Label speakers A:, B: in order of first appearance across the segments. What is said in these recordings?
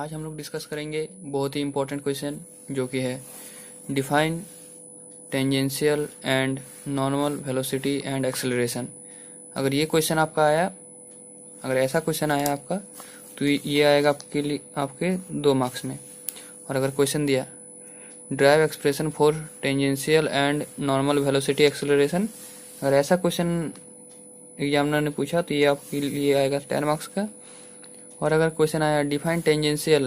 A: आज हम लोग डिस्कस करेंगे बहुत ही इम्पोर्टेंट क्वेश्चन जो कि है define tangential and normal velocity and acceleration. अगर ये क्वेश्चन आपका आया, अगर ऐसा क्वेश्चन आया आपका, तो ये आएगा आपके लिए आपके 2 मार्क्स में। और अगर क्वेश्चन दिया drive expression for tangential and normal velocity acceleration, अगर ऐसा क्वेश्चन एग्जामिनर ने पूछा तो ये आपके लिए आएगा 10 मार्क्स का। और अगर क्वेश्चन आया define tangential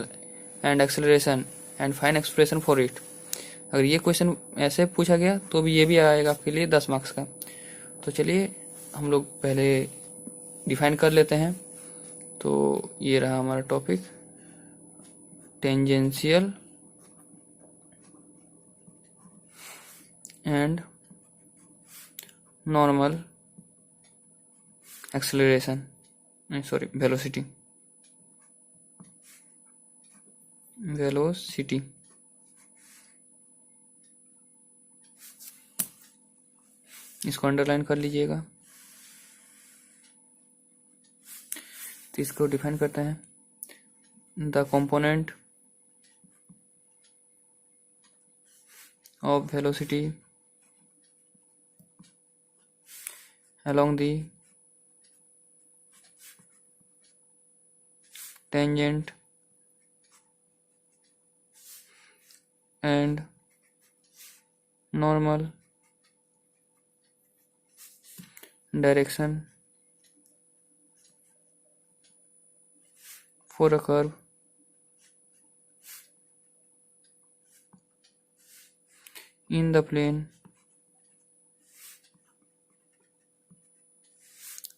A: and acceleration and fine expression for it, अगर ये क्वेश्चन ऐसे पूछा गया तो भी ये भी आएगा आपके लिए 10 मार्क्स का। तो चलिए हम लोग पहले डिफाइन कर लेते हैं। तो ये रहा हमारा topic, tangential and normal acceleration, sorry velocity इसको अंडरलाइन कर लीजिएगा। तो इसको डिफाइन करते हैं, the component of velocity along the tangent and normal direction for a curve in the plane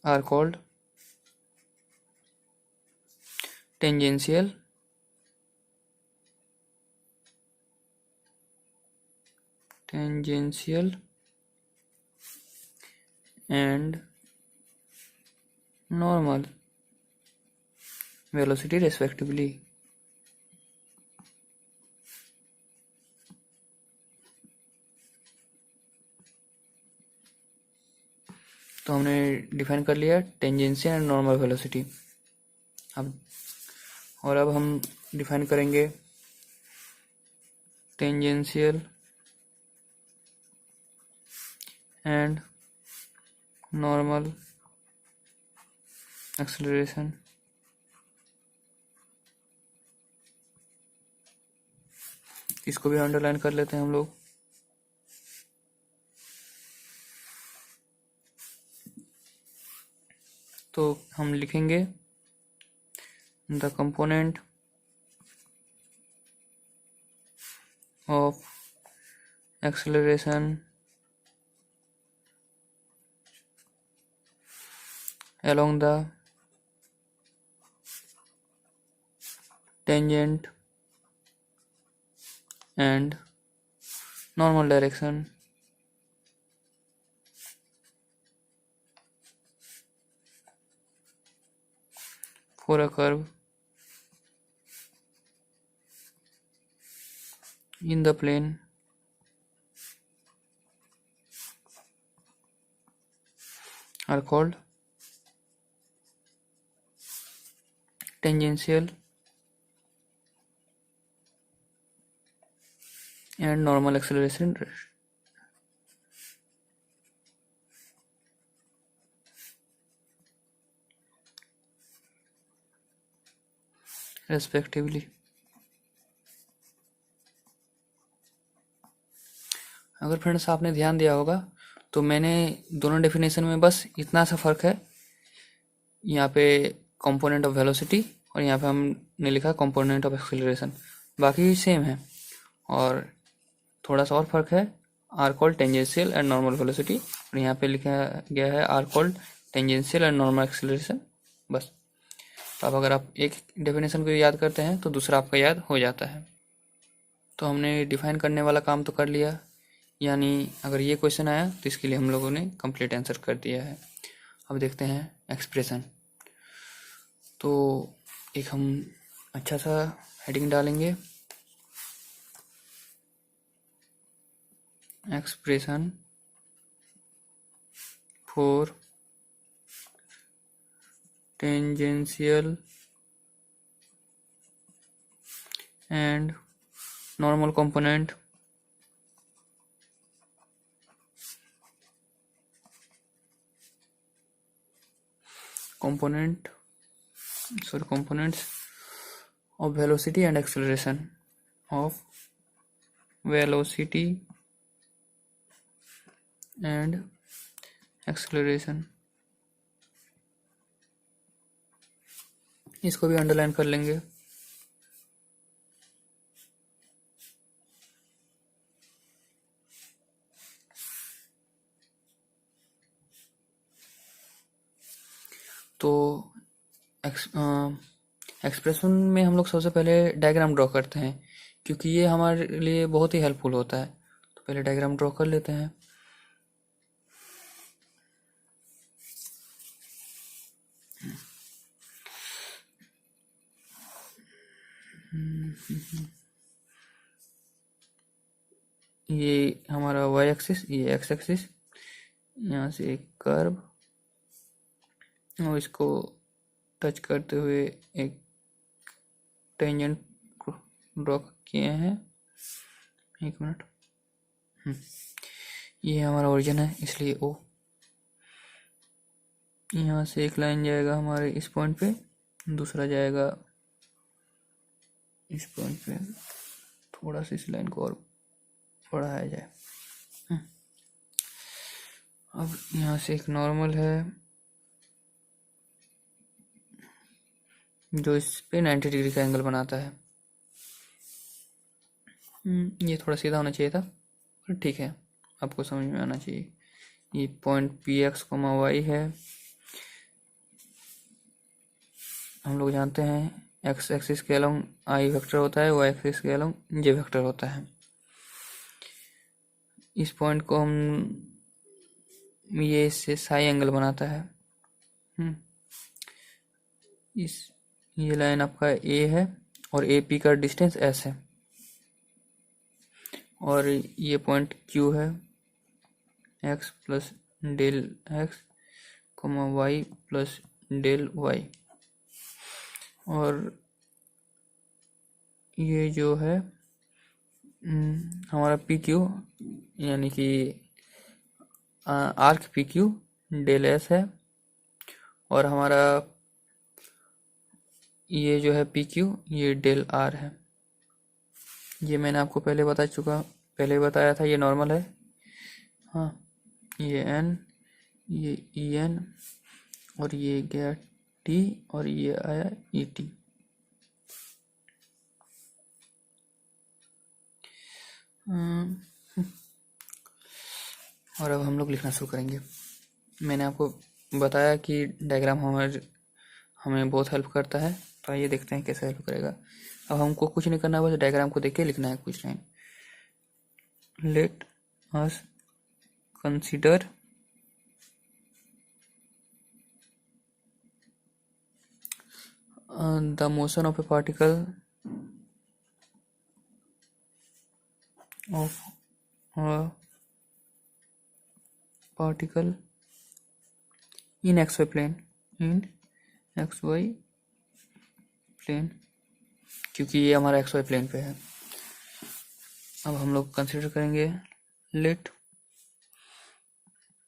A: are called tangential and normal velocity respectively। तो हमने define कर लिया टेंजेंशियल एंड नॉर्मल वेलोसिटी। अब हम डिफाइन करेंगे टेंजेंशियल एंड नॉर्मल एक्सेलरेशन। इसको भी underline कर लेते हैं हम लोग। तो हम लिखेंगे the component of acceleration along the tangent and normal direction for a curve in the plane are called tangential and normal acceleration respectively। अगर फ्रेंड्स आपने ध्यान दिया होगा तो मैंने दोनों डेफिनेशन में बस इतना सा फर्क है, यहाँ पे कंपोनेंट ऑफ वेलोसिटी और यहाँ पे हमने लिखा कंपोनेंट ऑफ एक्सेलरेशन, बाकी सेम है। और थोड़ा सा और फर्क है, are called tangential and normal velocity, और यहाँ पे लिखा गया है are called tangential and normal acceleration, बस। तो अब अगर आप एक डेफिनेशन को याद करते हैं तो दूसरा आपका याद हो जाता है। तो हमने डिफाइन करने वाला काम तो कर लिया, यानी अगर ये क्वेश्चन आया तो इसके लिए हम लोगों ने कंप्लीट आंसर कर दिया है। अब देखते हैं एक्सप्रेशन। तो एक हम अच्छा सा हेडिंग डालेंगे, expression for tangential and normal component components of velocity and acceleration of velocity and acceleration। इसको भी अंडरलाइन कर लेंगे। तो एक्सप्रेशन में हम लोग सबसे पहले डायग्राम ड्रॉ करते हैं, क्योंकि ये हमारे लिए बहुत ही हेल्पफुल होता है। तो पहले डायग्राम ड्रॉ कर लेते हैं। ये हमारा वाई एक्सिस, ये एक्स एक्सिस, यहाँ से एक कर्व और इसको टच करते हुए एक टेंजेंट ड्रॉ किए हैं। एक मिनट, ये हमारा ओरिजिन है इसलिए ओ। यहाँ से एक लाइन जाएगा हमारे इस पॉइंट पे, दूसरा जाएगा इस पॉइंट पे। थोड़ा सा इस लाइन को और बढ़ाया जाए। अब यहाँ से एक नॉर्मल है जो इस पे 90 डिग्री का एंगल बनाता है। ये थोड़ा सीधा होना चाहिए था, पर ठीक है, आपको समझ में आना चाहिए। ये point P X comma Y है। हम लोग जानते हैं एक्स एक्सिस के अलोंग आई वेक्टर होता है, वाई एक्सिस के अलोंग जे वेक्टर होता है। इस पॉइंट को हम ये इससे साई एंगल बनाता है। ये लाइन आपका ए है और ए पी का डिस्टेंस एस है, और ये पॉइंट क्यू है। X plus del X comma Y plus del Y, और ये जो है हमारा पी क्यू, यानी कि arc P Q del S है, और हमारा ये जो है पी क्यू ये डेल आर है। ये मैंने आपको पहले बताया था, ये नॉर्मल है। हाँ, ये एन, ये ई एन, और ये गया टी, और ये आया ई टी। और अब हम लोग लिखना शुरू करेंगे। मैंने आपको बताया कि डायग्राम हमें बहुत हेल्प करता है, तो आइए देखते हैं कैसे हेल्प करेगा। अब हमको कुछ नहीं करना, बस डायग्राम को देख के लिखना है कुछ line. Let us consider the motion of A particle in xy plane, क्योंकि ये हमारा xy प्लेन पे है। अब हम लोग कंसीडर करेंगे let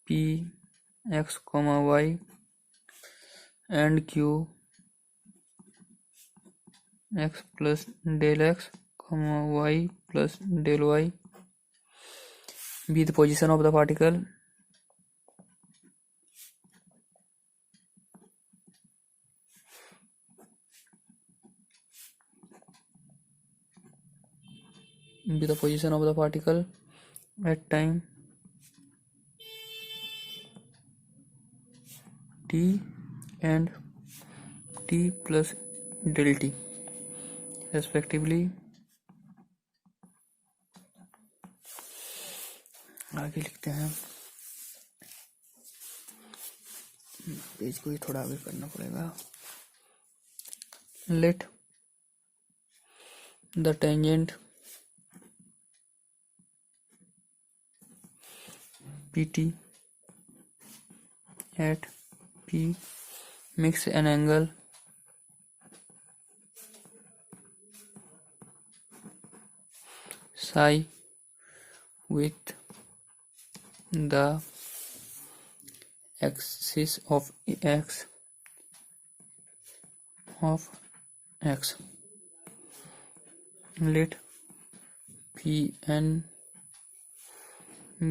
A: p x, y and q x plus del x, y plus del y be the position of the particle at time t and t plus del t respectively। आगे लिखते हैं, page को ही थोड़ा आगे करना पड़ेगा। Late the tangent pt at p makes an angle psi with the axis of x let Pn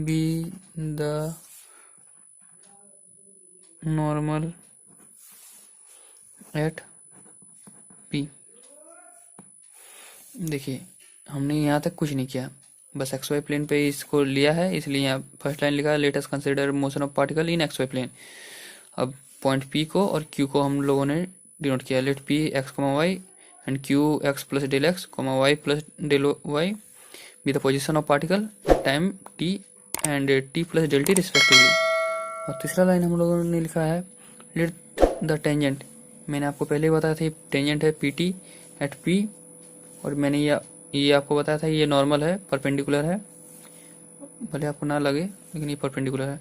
A: be the normal at P। देखिए हमने यहाँ तक कुछ नहीं किया, बस एक्स वाई प्लेन पे इसको लिया है, इसलिए यहाँ फर्स्ट लाइन लिखा है let us consider motion of particle in X Y plane. अब पॉइंट पी को और क्यू को हम लोगों ने डिनोट किया, let P X comma Y and Q X plus del X comma Y plus del Y be the position of particle at time T and T plus del T respectively. और तीसरा line हम लोगों ने लिखा है late the tangent, मैंने आपको पहले ही बताया था टेंजेंट है पी टी एट पी, और मैंने ये आपको बताया था ये नॉर्मल है, परपेंडिकुलर है, भले आपको ना लगे लेकिन ये परपेंडिकुलर है।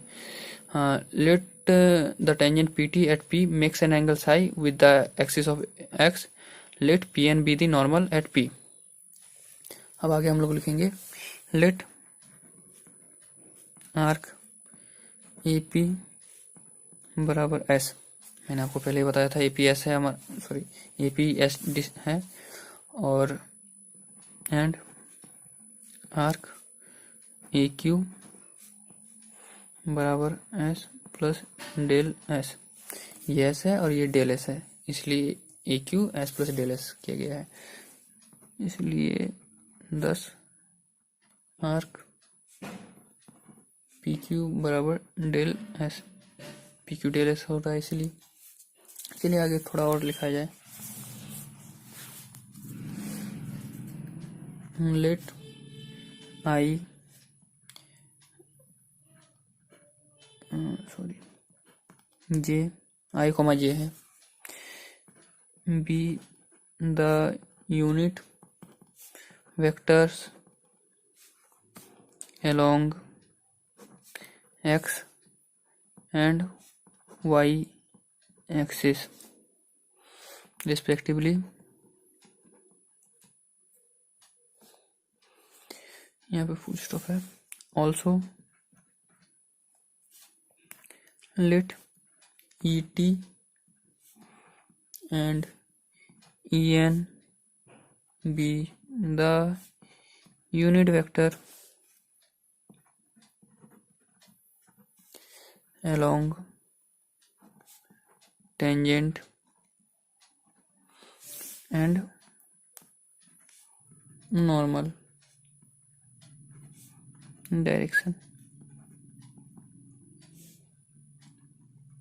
A: हाँ, let the tangent P T at P makes an angle psi with the axis of X, let P N be the normal at P. अब आगे हम लोग लिखेंगे लेट आर्क ए पी बराबर एस, मैंने आपको पहले ही बताया था ए पी एस है हमारा, सॉरी ए पी एस है, और एंड आर्क ए क्यू बराबर एस प्लस डेल एस, ये एस है और ये डेल एस है, इसलिए A Q S plus del S किया गया है। इसलिए 10 आर्क पी क्यू बराबर del S, P Q del S होता है इसलिए। चलिए आगे थोड़ा और लिखा जाए, लेट आई जे आई कॉमा जे है be the unit vectors along x and y axis respectively। यहाँ पे फुल स्टॉप है। Also let E T and E N be the unit vector along tangent and normal direction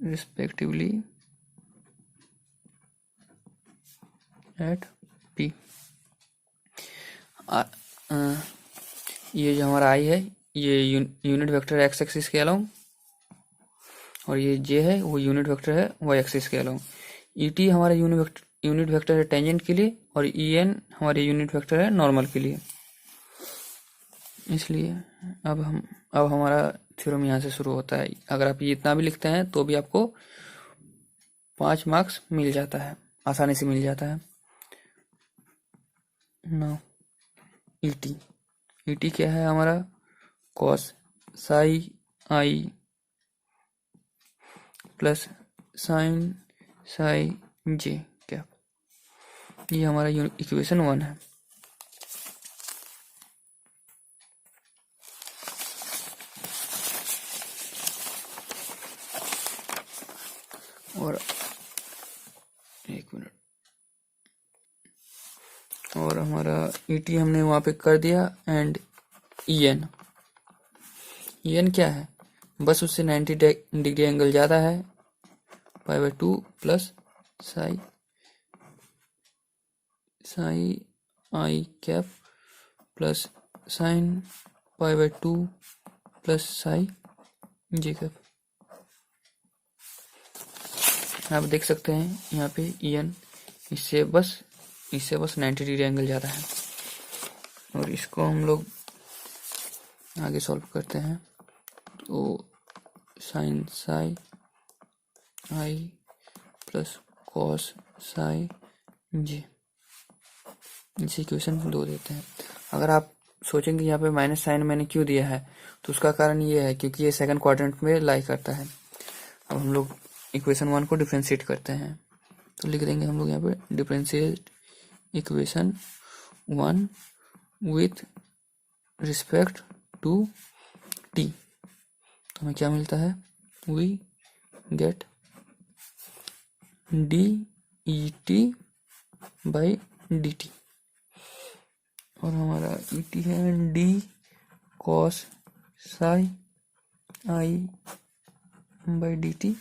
A: respectively at P। ये जो हमारा आई है ये unit vector x axis के along, और ये जे है वो यूनिट वेक्टर है वाई एक्सिस के अलोंग। ई टी हमारा यूनिट वेक्टर है टेंजेंट के लिए, और ई एन हमारे यूनिट वेक्टर है नॉर्मल के लिए। इसलिए अब हमारा थ्योरम यहाँ से शुरू होता है। अगर आप ये इतना भी लिखते हैं तो भी आपको 5 मार्क्स मिल जाता है, आसानी से मिल जाता है। नाउ ई टी क्या है हमारा, cos psi I plus sign psi J cap, ये हमारा इक्वेशन 1 है। और एक मिनट, और हमारा ई टी हमने वहां पे कर दिया, एंड ई एन क्या है, बस उससे 90 डिग्री एंगल ज़्यादा है, pi by 2 plus psi I cap plus sine pi by 2 plus psi J cap. आप देख सकते हैं यहाँ पे ई एन इससे बस 90 डिग्री एंगल ज़्यादा है। और इसको हम लोग आगे सॉल्व करते हैं, तो sign psi I plus cos psi जे, इसे इक्वेशन 2 देते हैं। अगर आप सोचेंगे यहाँ पे माइनस साइन मैंने क्यों दिया है, तो उसका कारण ये है क्योंकि ये सेकंड क्वाड्रेंट में लाई करता है। अब हम लोग इक्वेशन 1 को डिफरेंशिएट करते हैं, तो लिख देंगे हम लोग यहाँ पे differentiate equation 1 with respect to T. तो हमें क्या मिलता है, we get D E T by D T, और हमारा ई टी है D cos psi I by D T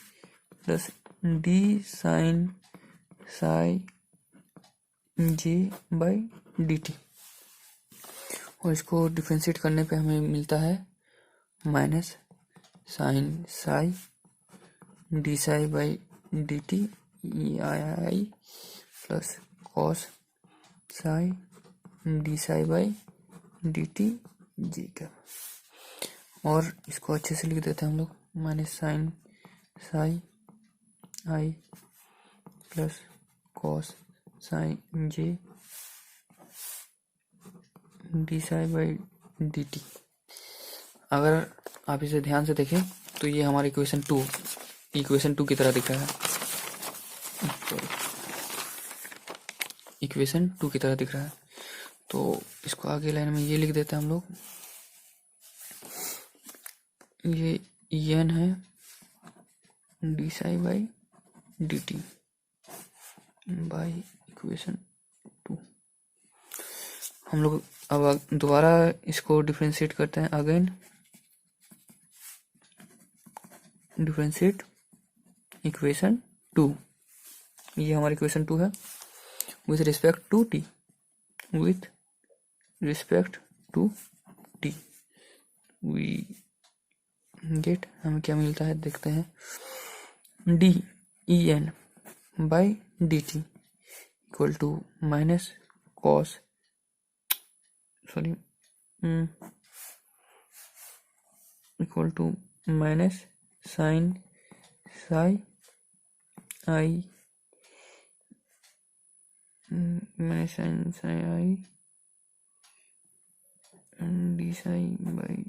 A: plus D sin psi J by D T. और इसको डिफ्रेंशिएट करने पे हमें मिलता है minus sign psi D psi by D T I plus cos psi D psi by D T जी का। और इसको अच्छे से लिख देते हैं हम लोग, minus sign psi I plus cos sin J D psi by D T. अगर आप इसे ध्यान से देखें तो ये हमारा इक्वेशन 2 की तरह दिख रहा है, इक्वेशन 2 की तरह दिख रहा है। तो इसको आगे लाइन में ये लिख देते हैं हम लोग, ये एन है D psi by D T by equation 2। हम लोग अब दोबारा इसको डिफरेंशिएट करते हैं, अगेन डिफरेंशिएट इक्वेशन 2। ये हमारी इक्वेशन 2 है with respect to T, with respect to T we get, हमें क्या मिलता है देखते हैं, D E N by D T equal to minus cos equal to minus sign psi I minus sign psi I D psi by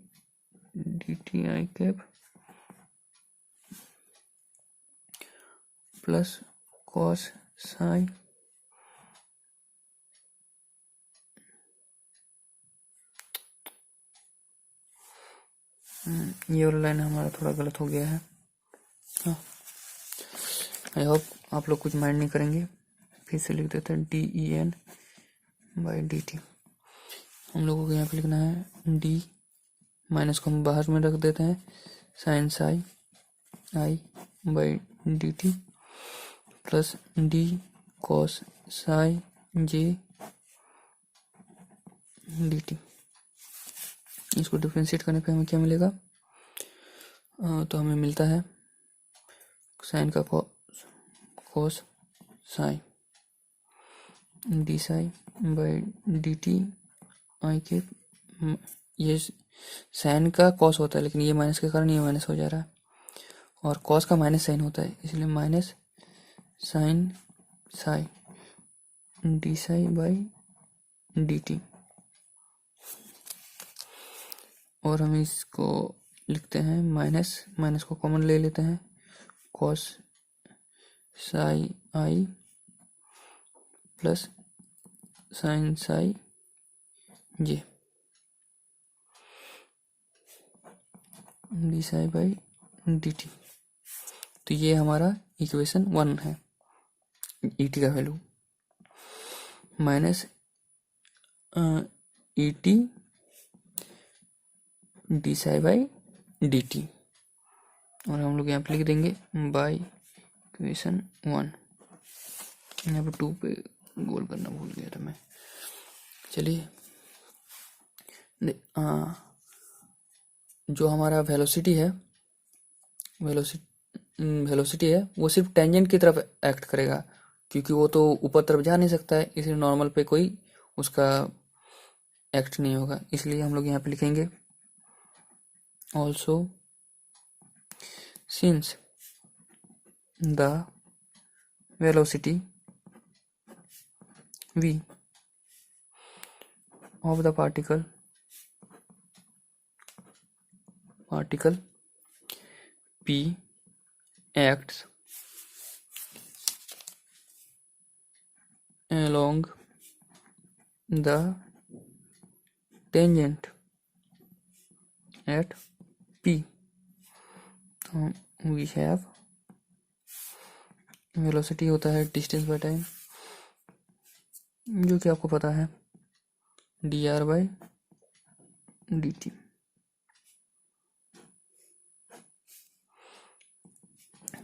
A: D T I cap plus cos psi ये वाला line हमारा थोड़ा गलत हो गया है। हाँ, I hope आप लोग कुछ माइंड नहीं करेंगे। फिर से लिख देते हैं D E N by D T. हम लोगों को यहाँ पे लिखना है डी, माइनस को हम बाहर में रख देते हैं, sine psi I by D T plus d cos psi j d t. इसको डिफ्रेंशिएट करने पे हमें क्या मिलेगा, तो हमें मिलता है साइन का cos psi D psi by D T आई के, ये साइन का कॉस होता है लेकिन ये माइनस के कारण ये माइनस हो जा रहा है, और कॉस का माइनस साइन होता है इसलिए minus sign psi D psi by D T. और हम इसको लिखते हैं माइनस को कॉमन ले लेते हैं, cos psi I plus sign psi j D psi by D T. तो ये हमारा इक्वेशन 1 है, ई टी का value minus E T D psi by D T, और हम लोग यहाँ पे लिख देंगे बाई इक्वेशन 1। यहाँ पे 2 पे गोल करना भूल गया था मैं। चलिए, जो हमारा वेलोसिटी है वो सिर्फ टेंजेंट की तरफ एक्ट करेगा, क्योंकि वो तो ऊपर तरफ जा नहीं सकता है, इसलिए नॉर्मल पे कोई उसका एक्ट नहीं होगा। इसलिए हम लोग यहाँ पे लिखेंगे also since the velocity v of the particle particle P acts along the tangent at P. तो we have वेलोसिटी होता है डिस्टेंस बाय टाइम, जो कि आपको पता है dr/dt।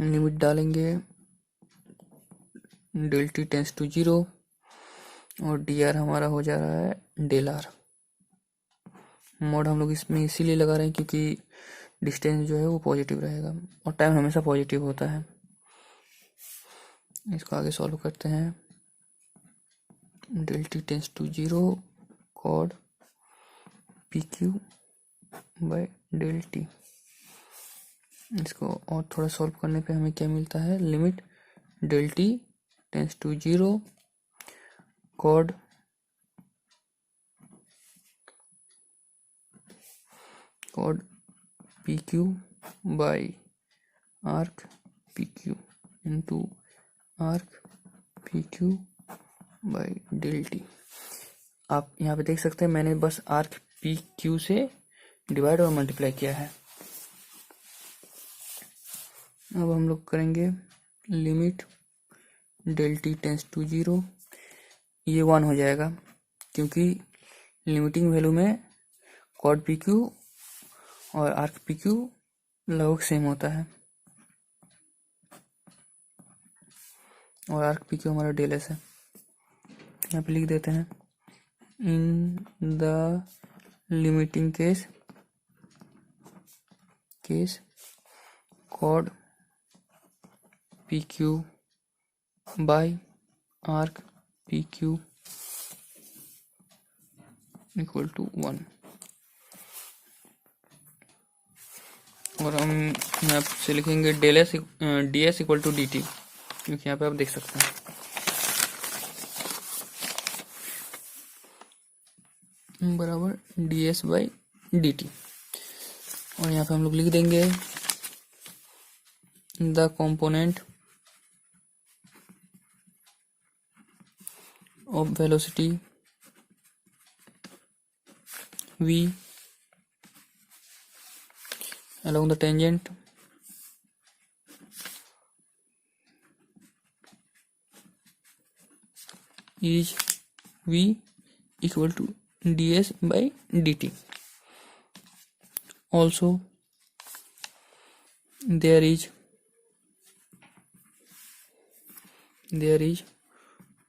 A: लिमिट डालेंगे डेल टी टेंस टू 0 और dr हमारा हो जा रहा है डेल r। मोड हम लोग इसमें इसीलिए लगा रहे हैं क्योंकि डिस्टेंस जो है वो पॉजिटिव रहेगा और टाइम हमेशा पॉजिटिव होता है। इसको आगे सॉल्व करते हैं। डेल टी टेंस टू 0 कॉड p q by del t. इसको और थोड़ा सॉल्व करने पे हमें क्या मिलता है, limit del t tends to 0 कॉड p q by arc P q into arc P q by del t. आप यहाँ पे देख सकते हैं मैंने बस आर्क पी क्यू से डिवाइड और मल्टीप्लाई किया है। अब हम लोग करेंगे limit del t tends to 0, ये 1 हो जाएगा क्योंकि लिमिटिंग वैल्यू में कॉड पी क्यू और आर्क पी क्यू लगभग सेम होता है और आर्क पी क्यू हमारा डेल एस है। यहाँ पे लिख देते हैं इन द लिमिटिंग केस कॉड p q by arc P q equal to 1। और हम यहाँ से लिखेंगे del s d s equal to d t, क्योंकि यहाँ पे आप देख सकते हैं बराबर d S by D T. और यहाँ पे हम लोग लिख देंगे the component of velocity v along the tangent is v equal to ds by dt. Also there is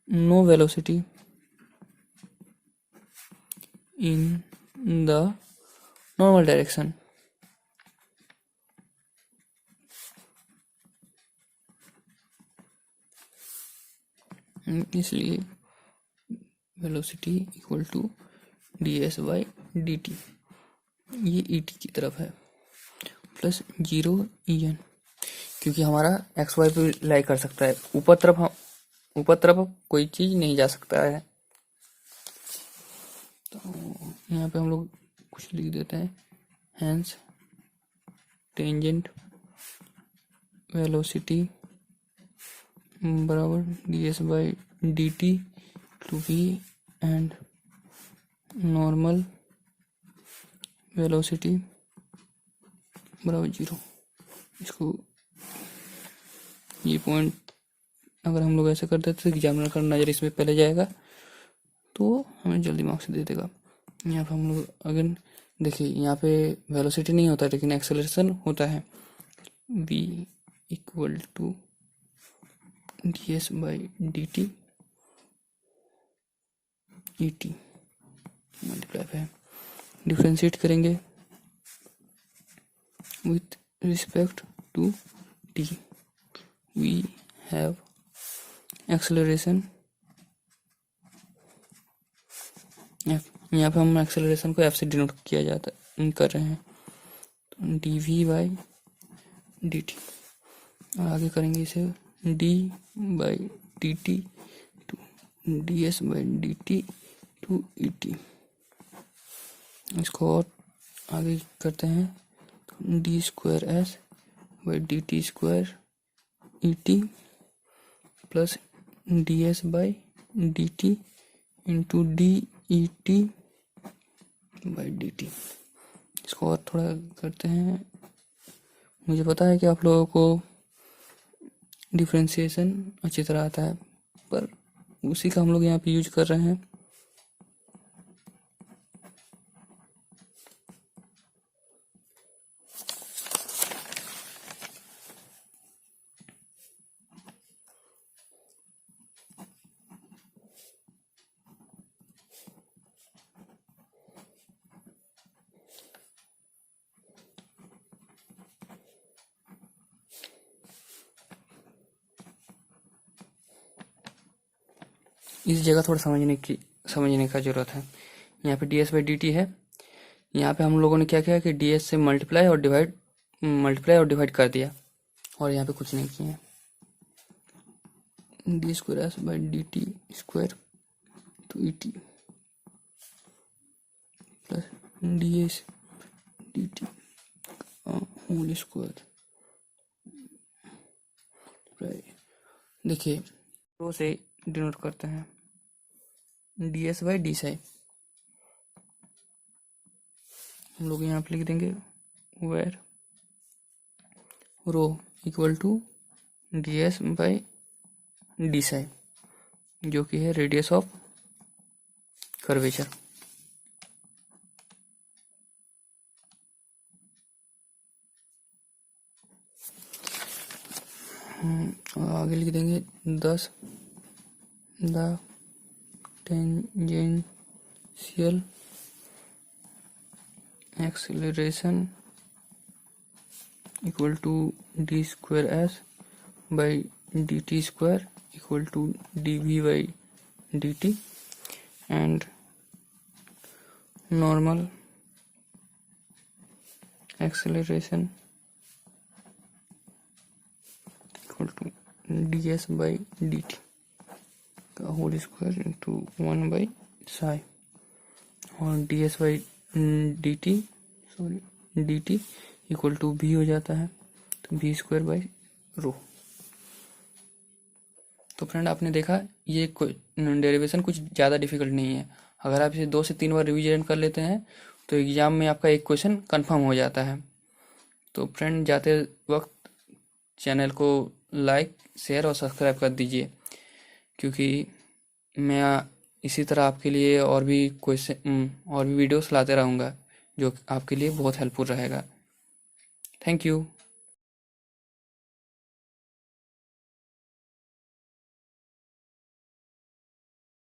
A: no velocity in the normal direction. इसलिए velocity equal to D S by D t, ये e T की तरफ है, plus 0 E N, क्योंकि हमारा x Y पे लाई कर सकता है, ऊपर तरफ कोई चीज नहीं जा सकता है। तो यहाँ पे हम लोग कुछ लिख देते हैं, हैंस टेंजेंट वेलोसिटी बराबर d S by D t to v and normal velocity बराबर 0। इसको ये पॉइंट अगर हम लोग ऐसे कर देते तो एग्जामिनर का नज़र इसमें पहले जाएगा तो हमें जल्दी मार्क्स दे देगा। यहाँ पे हम लोग अगेन देखिए, यहाँ पे वेलोसिटी नहीं होता लेकिन एक्सेलरेशन होता है, v equal to D S by D t e t multiply है। डिफ्रेंशिएट करेंगे with respect to t, we have acceleration f। यहाँ पे हम एक्सेलरेशन को f से डिनोट किया जाता कर रहे हैं, तो d we by D T, और आगे करेंगे इसे d by D t to D S by D t to e t. इसको और आगे करते हैं d square S by D T square e T plus D S by D t into d E T by D t. इसको और थोड़ा करते हैं। मुझे पता है कि आप लोगों को डिफ्रेंशिएशन अच्छी तरह आता है, पर उसी का हम लोग यहाँ पे यूज कर रहे हैं। इस जगह थोड़ा समझने का जरूरत है। यहाँ पे D S by D T है। यहाँ पे हम लोगों ने क्या किया कि डी एस से मल्टीप्लाई और डिवाइड कर दिया, और यहाँ पे कुछ नहीं किया। D square S by D T square तो E T plus D S D T whole square. देखिए रो से डिनोट करते हैं D S by D psi. हम लोग यहाँ पे लिख देंगे where rho equal to D S by D Sai, जो कि है रेडियस ऑफ कर्वेचर। आगे लिख देंगे 10 the tangential acceleration equal to D square S by D T square equal to D we by D T and normal acceleration equal to D S by D T का whole square into 1 by psi, और D S by D T equal to भी हो जाता है, तो B square by rho. तो friend आपने देखा ये डेरिवेशन कुछ ज़्यादा डिफिकल्ट नहीं है। अगर आप इसे 2 से 3 बार रिविजन कर लेते हैं तो एग्जाम में आपका एक क्वेश्चन कंफर्म हो जाता है। तो फ्रेंड जाते वक्त चैनल को लाइक शेयर और सब्सक्राइब कर दीजिए, क्योंकि मैं इसी तरह आपके लिए और भी वीडियोस लाते रहूँगा जो आपके लिए बहुत हेल्पफुल रहेगा। Thank you.